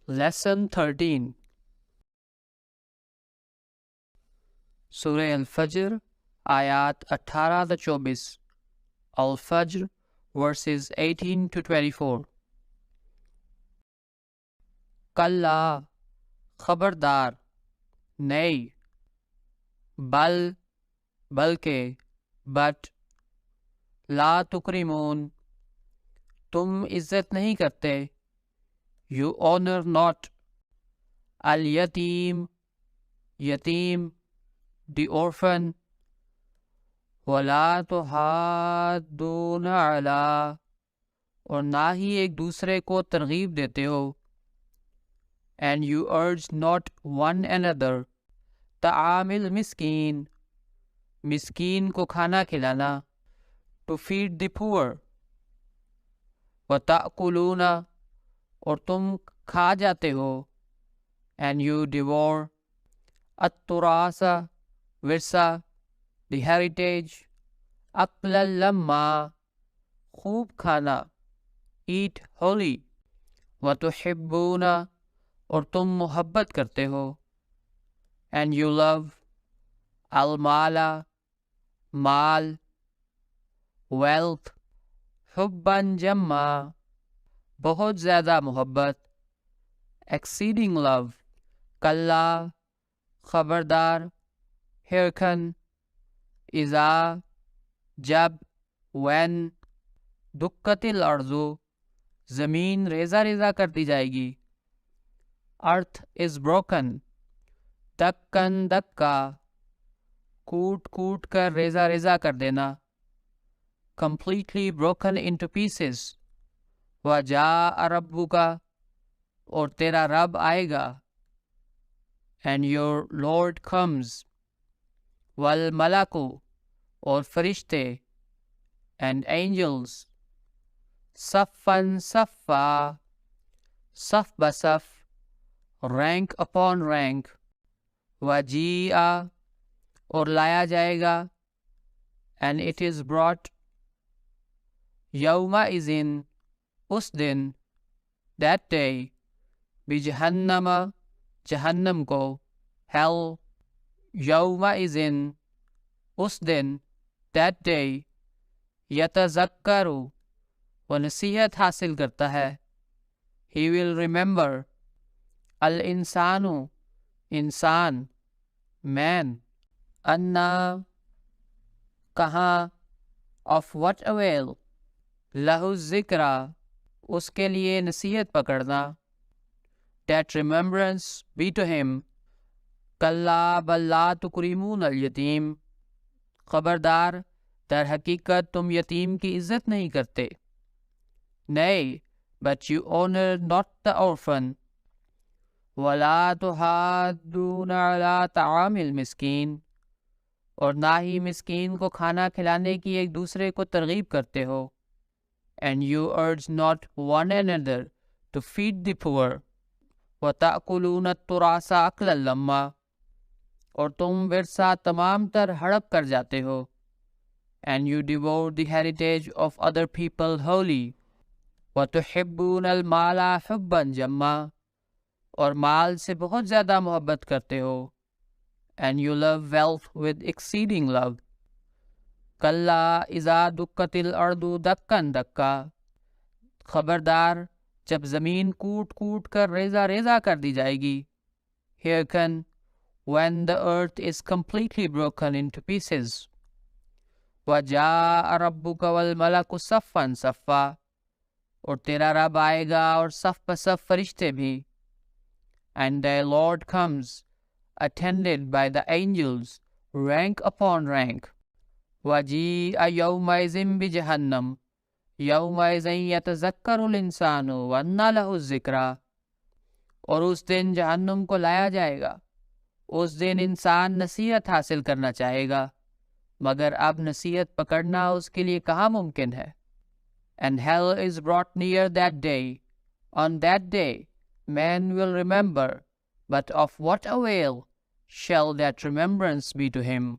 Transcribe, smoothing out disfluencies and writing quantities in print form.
Lesson 13. سورہ الفجر آیات 18-24. الفجر verses 18-24. کلا خبردار، نہیں، بلکہ بٹ، لا تکرمون تم عزت نہیں کرتے، یو آنر ناٹ، الیتیم یتیم، دی orphan، ولا تحاضون علی اور نہ ہی ایک دوسرے کو ترغیب دیتے ہو، and you urge not one another، طعام المسکین مسکین کو کھانا کھلانا، to feed the poor، وتأکلون اور تم کھا جاتے ہو، and you devour، التراث ورثہ، the heritage، اکلا لما خوب کھانا، eat wholly، وتحبون اور تم محبت کرتے ہو، and you love، المال مال، wealth، حبا جما بہت زیادہ محبت، exceeding love، کلا خبردار، ہیرکن اذا جب، when، دکت الارض زمین ریزہ ریزہ کر دی جائے گی، earth is broken، دکن دکا کوٹ کوٹ کر ریزہ ریزہ کر دینا، completely broken into pieces، وجاء ربک اور تیرا رب آئے گا، and your Lord comes، والملک اور فرشتے and angels، صفاً صفا صف بصف، rank upon rank، وجیء اور لایا جائے گا and it is brought، یومئذ اس دن، that day، بجہنم جہنم کو، hell، یومئذ اس دن، that day، یتذکر وہ نصیحت حاصل کرتا ہے، he will remember، الانسان انسان، man، انا کہاں، of what avail، لہ الذکر اس کے لیے نصیحت پکڑنا، that remembrance be to him، کلا بل لا تکرمون الیتیم خبردار در حقیقت تم یتیم کی عزت نہیں کرتے، نہیں، but you honor not the orphan، ولا تحاضون علی طعام المسکین اور نہ ہی مسکین کو کھانا کھلانے کی ایک دوسرے کو ترغیب کرتے ہو، and you urge not one another to feed the poor، وتأکلون التراث اکلا لما اور تم ورثہ تمام تر ہڑپ کر جاتے ہو، and you devour the heritage of other people wholly، وتحبون المال حبا جما اور مال سے بہت زیادہ محبت کرتے ہو، and you love wealth with exceeding love، کلا اذا دکت الارض دکن دکا خبردار جب زمین کوٹ کوٹ کر ریزہ ریزہ کر دی جائے گی، hearken، when the earth is completely broken into pieces، وجاء ربک والملک صفا صفا اور تیرا رب آئے گا اور صف بصف فرشتے بھی، and thy Lord comes attended by the angels rank upon rank، وجیء یومئذ بجہنم یومئذ یتذکر الانسان وانى له الذکریٰ اور اس دن جہنم کو لایا جائے گا، اس دن انسان نصیحت حاصل کرنا چاہے گا، مگر اب نصیحت پکڑنا اس کے لیے کہاں ممکن ہے، and hell is brought near that day، on that day man will remember، but of what avail shall that remembrance be to him؟